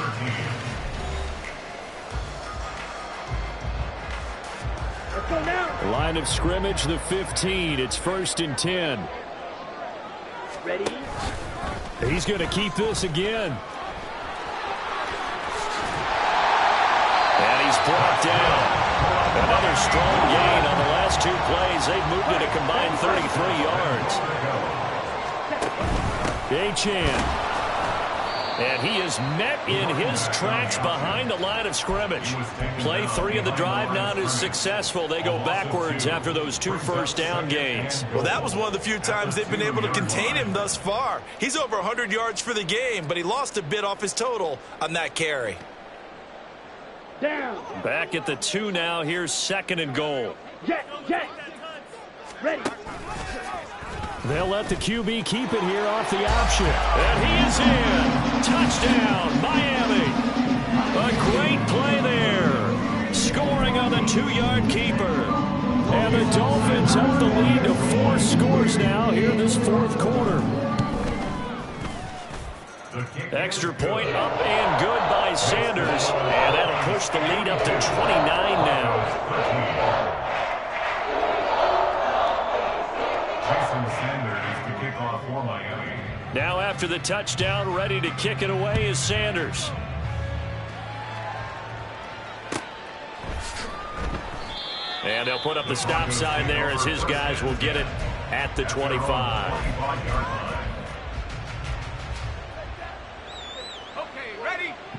Let's go now. Line of scrimmage, the 15. It's 1st and 10. Ready? He's going to keep this again. And he's brought down. Another strong gain on the last 2 plays. They've moved it a combined 33 yards. Achane. And he is met in his tracks behind the line of scrimmage. Play 3 of the drive not as successful. They go backwards after those 2 first down gains. Well, that was one of the few times they've been able to contain him thus far. He's over 100 yards for the game, but he lost a bit off his total on that carry. Down. Back at the 2 now. Here's 2nd and goal. Jet, jet. Ready. They'll let the QB keep it here off the option. And he is in. Touchdown, Miami. A great play there. Scoring on the 2-yard keeper. And the Dolphins up the lead to 4 scores now here in this 4th quarter. Extra point up and good by Sanders. And that'll push the lead up to 29 now. Now after the touchdown, ready to kick it away is Sanders. And they'll put up the stop sign there as his guys will get it at the 25.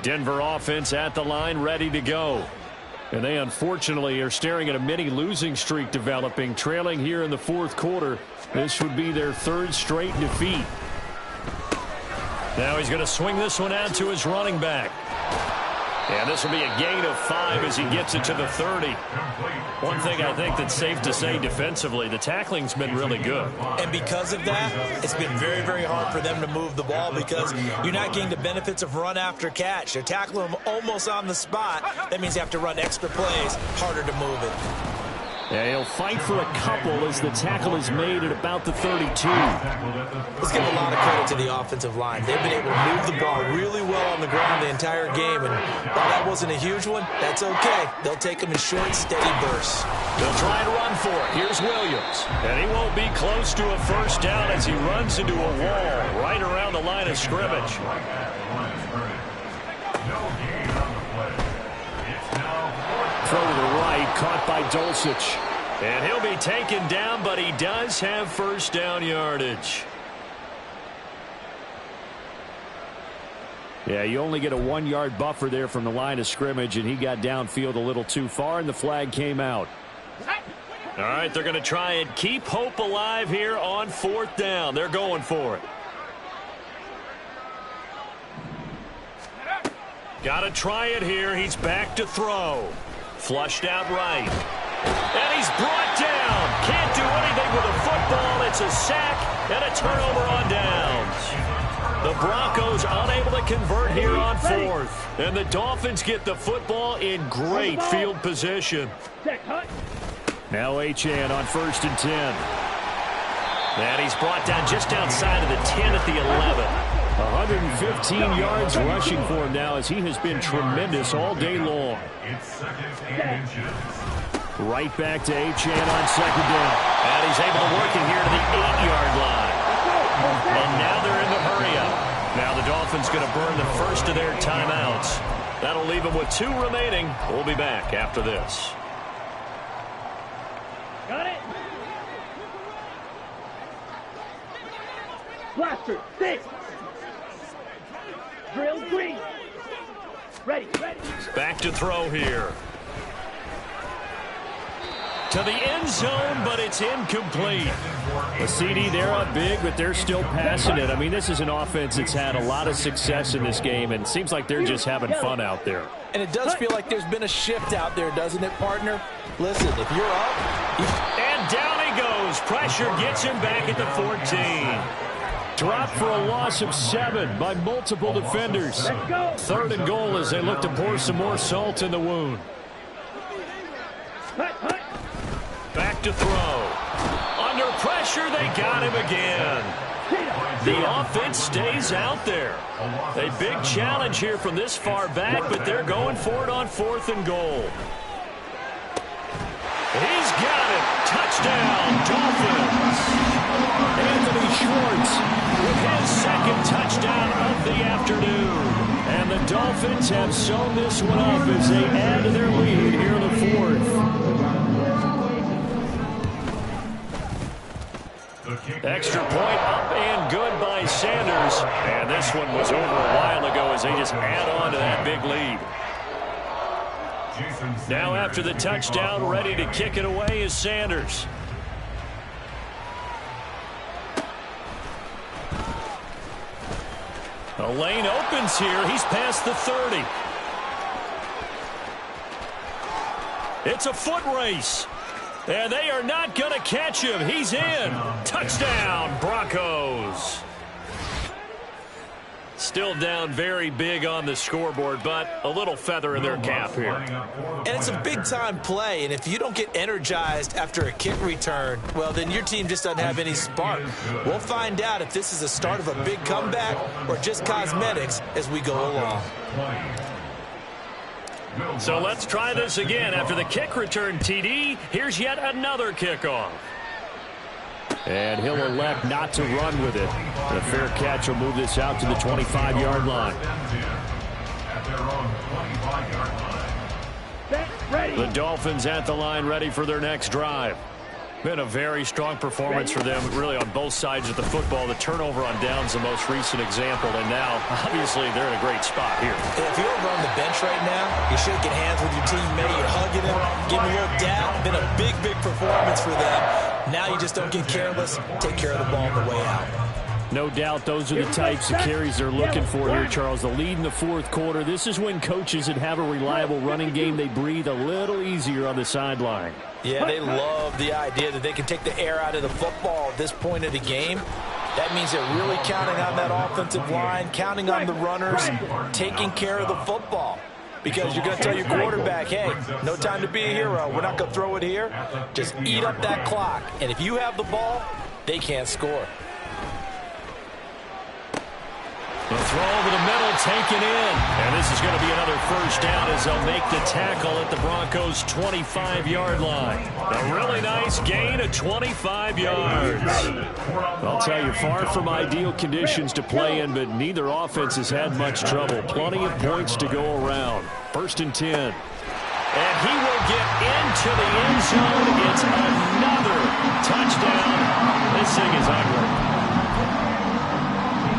Denver offense at the line, ready to go. And they unfortunately are staring at a mini losing streak developing, trailing here in the 4th quarter. This would be their 3rd straight defeat. Now he's going to swing this one out to his running back. And this will be a gain of 5 as he gets it to the 30. One thing I think that's safe to say defensively, the tackling's been really good. And because of that, it's been very, very hard for them to move the ball because you're not getting the benefits of run after catch. They're tackling them almost on the spot. That means you have to run extra plays, harder to move it. Yeah, he'll fight for a couple as the tackle is made at about the 32. Let's give a lot of credit to the offensive line. They've been able to move the ball really well on the ground the entire game, and while that wasn't a huge one, that's okay. They'll take them in short, steady bursts. They'll try and run for it. Here's Williams. And he won't be close to a first down as he runs into a wall right around the line of scrimmage. Throw to the right, caught by Dulcich. And he'll be taken down, but he does have first down yardage. Yeah, you only get a 1-yard buffer there from the line of scrimmage, and he got downfield a little too far, and the flag came out. All right, they're going to try and keep hope alive here on 4th down. They're going for it. Got to try it here. He's back to throw. Flushed out right. And he's brought down. Can't do anything with a football. It's a sack and a turnover on downs. The Broncos unable to convert here on 4th. And the Dolphins get the football in great field position. Now Achane on 1st and 10. And he's brought down just outside of the 10 at the 11. 115 yards rushing for him now as he has been tremendous all day long. Right back to Achane on 2nd down. And he's able to work it here to the 8-yard line. And now they're in the hurry-up. Now the Dolphins going to burn the first of their timeouts. That'll leave them with 2 remaining. We'll be back after this. Got it. Blaster, 6. Drill green. Ready. Back to throw here. To the end zone, but it's incomplete. The CD, they're up big, but they're still passing it. I mean, this is an offense that's had a lot of success in this game, and it seems like they're just having fun out there. And it does feel like there's been a shift out there, doesn't it, partner? Listen, if you're up... And down he goes. Pressure gets him back at the 14. Dropped for a loss of 7 by multiple defenders. 3rd and goal as they look to pour some more salt in the wound. Back to throw. Under pressure, they got him again. The offense stays out there. A big challenge here from this far back, but they're going for it on 4th and goal. He's got it. Touchdown, Dolphins. Anthony Schwartz with his 2nd touchdown of the afternoon. And the Dolphins have sewn this one up as they add to their lead here in the 4th. Extra point up and good by Sanders. And this one was over a while ago as they just add on to that big lead. Now after the touchdown, ready to kick it away is Sanders. A lane opens here. He's past the 30. It's a foot race. And they are not going to catch him. He's in. Touchdown, Broncos. Still down very big on the scoreboard, but a little feather in their cap here. And it's a big-time play, and if you don't get energized after a kick return, well, then your team just doesn't have any spark. We'll find out if this is the start of a big comeback or just cosmetics as we go along. So let's try this again. After the kick return, TD, here's yet another kickoff. And he'll elect not to run with it. And a fair catch will move this out to the 25-yard line. The Dolphins at the line, ready for their next drive. Been a very strong performance for them, really, on both sides of the football. The turnover on downs, the most recent example, and now, obviously, they're in a great spot here. If you're over on the bench right now, you're shaking hands with your teammate, you're hugging him, giving him a little dap. Been a big, big performance for them. Now you just don't get careless. Take care of the ball on the way out. No doubt those are the types of carries they're looking for here, Charles. The lead in the 4th quarter. This is when coaches that have a reliable running game, they breathe a little easier on the sideline. Yeah, they love the idea that they can take the air out of the football at this point of the game. That means they're really counting on that offensive line, counting on the runners, taking care of the football. because you're going to tell your quarterback, hey, no time to be a hero. We're not going to throw it here. Just eat up that clock. And if you have the ball, they can't score. The throw over the middle, taken in. And this is going to be another first down as they'll make the tackle at the Broncos' 25-yard line. A really nice gain of 25 yards. I'll tell you, far from ideal conditions to play in, but neither offense has had much trouble. Plenty of points to go around. 1st and 10. And he will get into the end zone. It's another touchdown. This thing is ugly.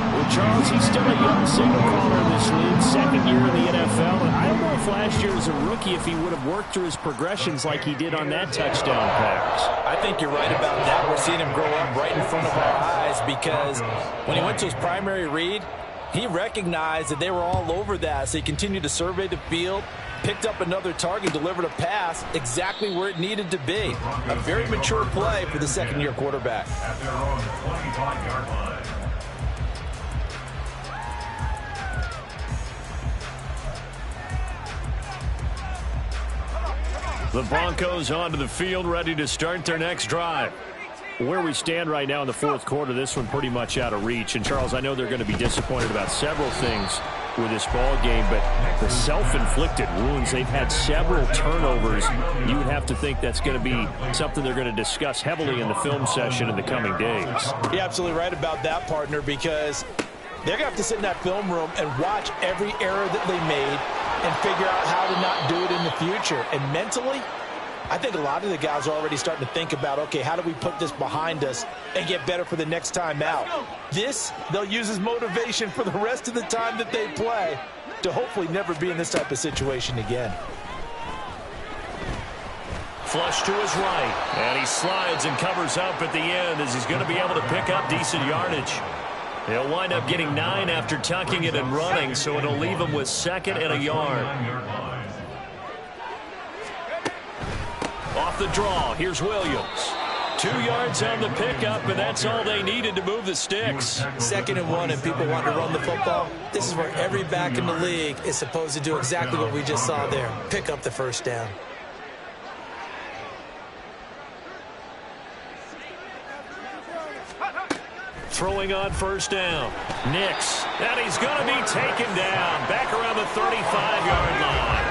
Well, Charles, he's still a young signal caller in this league, 2nd year in the NFL. And I don't know if last year as a rookie, if he would have worked through his progressions like he did on that touchdown pass. I think you're right about that. We're seeing him grow up right in front of our eyes because when he went to his primary read, he recognized that they were all over that. So he continued to survey the field, picked up another target, delivered a pass exactly where it needed to be. A very mature play for the 2nd-year quarterback. At their own 25-yard line. The Broncos onto the field, ready to start their next drive. Where we stand right now in the 4th quarter, this one pretty much out of reach. And, Charles, I know they're going to be disappointed about several things with this ball game, but the self-inflicted wounds, they've had several turnovers. You would have to think that's going to be something they're going to discuss heavily in the film session in the coming days. You're absolutely right about that, partner, because they're going to have to sit in that film room and watch every error that they made and figure out how to not do it in the future. And mentally, I think a lot of the guys are already starting to think about, okay, how do we put this behind us and get better for the next time out? This, they'll use as motivation for the rest of the time that they play to hopefully never be in this type of situation again. Flush to his right, and he slides and covers up at the end as he's going to be able to pick up decent yardage. He'll wind up getting 9 after tucking it and running, so it'll leave him with 2nd and a yard. Off the draw, here's Williams. 2 yards on the pickup, and that's all they needed to move the sticks. 2nd and 1, and people want to run the football. This is where every back in the league is supposed to do exactly what we just saw there. Pick up the first down. Throwing on 1st down. Nix. And he's going to be taken down. Back around the 35-yard line.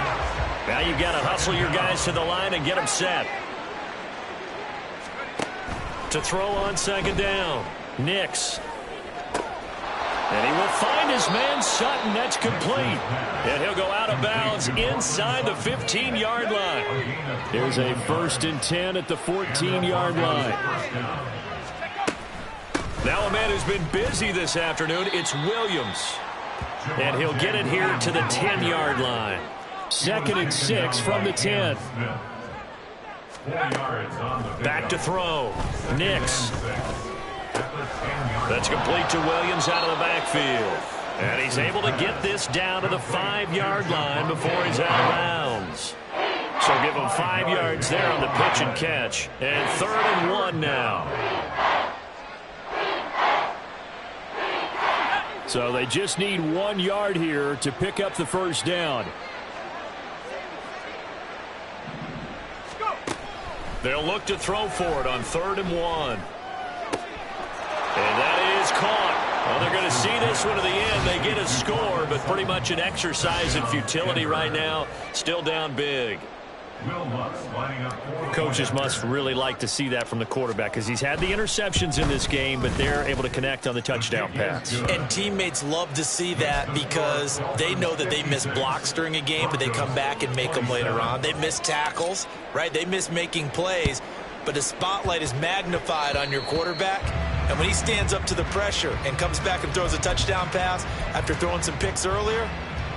Now you've got to hustle your guys to the line and get them set. To throw on 2nd down. Nix. And he will find his man Sutton. That's complete. And he'll go out of bounds inside the 15-yard line. There's a 1st and 10 at the 14-yard line. Now a man who's been busy this afternoon, it's Williams. And he'll get it here to the 10-yard line. 2nd and 6 from the 10. Back to throw. Nix. That's complete to Williams out of the backfield. And he's able to get this down to the 5-yard line before he's out of bounds. So give him 5 yards there on the pitch and catch. And 3rd and 1 now. So they just need 1 yard here to pick up the first down. They'll look to throw for it on 3rd and 1. And that is caught. Well, they're going to see this one to the end. They get a score, but pretty much an exercise in futility right now. Still down big. Coaches must really like to see that from the quarterback because he's had the interceptions in this game, but they're able to connect on the touchdown pass. And teammates love to see that because they know that they miss blocks during a game, but they come back and make them later on. They miss tackles, right? They miss making plays, but the spotlight is magnified on your quarterback. And when he stands up to the pressure and comes back and throws a touchdown pass after throwing some picks earlier,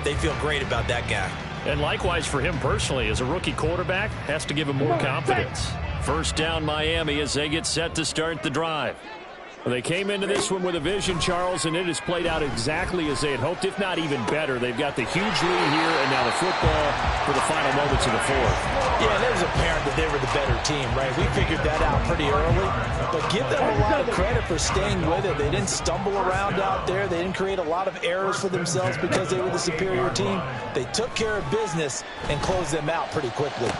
they feel great about that guy. And likewise for him personally, as a rookie quarterback, has to give him more confidence. First down Miami as they get set to start the drive. Well, they came into this one with a vision, Charles, and it has played out exactly as they had hoped, if not even better. They've got the huge lead here, and now the football for the final moments of the fourth. Yeah, and it was apparent that they were the better team, right? We figured that out pretty early, but give them a lot of credit for staying with it. They didn't stumble around out there. They didn't create a lot of errors for themselves because they were the superior team. They took care of business and closed them out pretty quickly.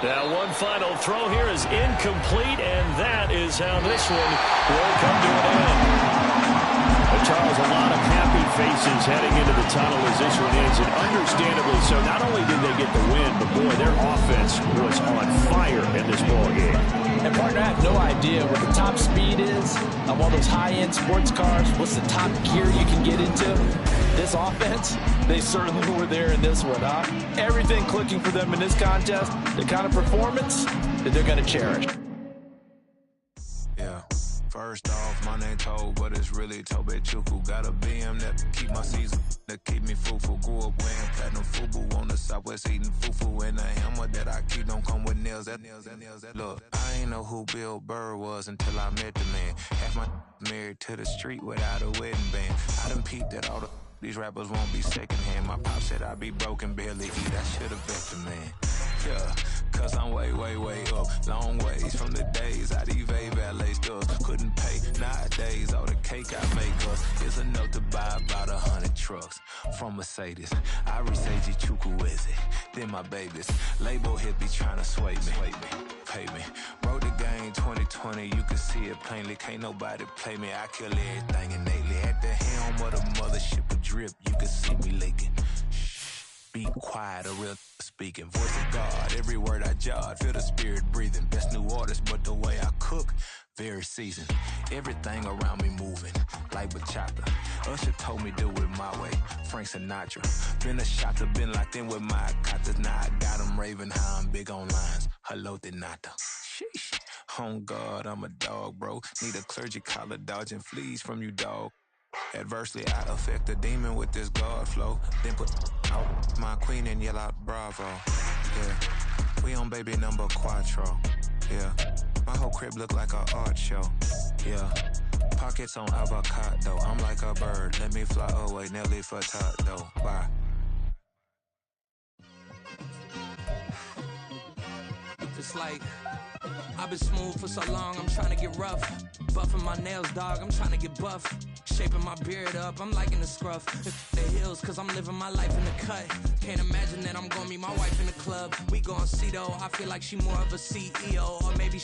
Now one final throw here is incomplete, and that is how this one will come to an end. But Charles, a lot of happy faces heading into the tunnel as this one ends, and understandably so. Not only did they get the win, but boy, their offense was on fire in this ball game. And partner, I have no idea what the top speed is of all those high-end sports cars. What's the top gear you can get into? This offense, they certainly were there in this one, huh? Everything clicking for them in this contest, the kind of performance that they're going to cherish. Yeah. First off, my name Toad, but it's really Tobe Chuku. Got a BM that keep my season, that keep me fufu. Grew up wearing platinum fubu on the southwest eating fufu. And the hammer that I keep don't come with nails. Look, I ain't know who Bill Burr was until I met the man. Half my married to the street without a wedding band. I done peeped at all these rappers won't be secondhand. My pop said I'd be broken, barely eat. I should've bet the man. Yeah, cause I'm way, way, way up. Long ways from the days I eBay valet stores. Couldn't pay nowadays. All the cake I make us is enough to buy about 100 trucks. From Mercedes, I Seiji Chukwueze. Then my babies. Label hit be trying to sway me. Pay me. Wrote the game 2020, you can see it plainly. Can't nobody play me. I kill everything innately. At the helm of the mothership of drip, you can see me leaking. Be quiet, a real speaking. Voice of God, every word I jot. Feel the spirit breathing. Best new artist, but the way I cook, very seasoned. Everything around me moving, like bachata. Usher told me do it my way. Frank Sinatra. Been a shotter, been locked in with my katas. Now I got them raving how I'm big on lines. Hello, Denata. Sheesh. On God, I'm a dog, bro. Need a clergy collar, dodging fleas from you, dog. Adversely, I affect the demon with this God flow. Then put out my queen and yell out bravo. Yeah, we on baby number quattro. Yeah, my whole crib look like a art show. Yeah, pockets on avocado. I'm like a bird. Let me fly away, Nelly Furtado. Bye. It's like I've been smooth for so long, I'm trying to get rough. Buffing my nails, dog, I'm trying to get buff. Shaping my beard up, I'm liking the scruff. The hills, cause I'm living my life in the cut. Can't imagine that I'm gonna meet my wife in the club. We gon' see though, I feel like she more of a CEO. Or maybe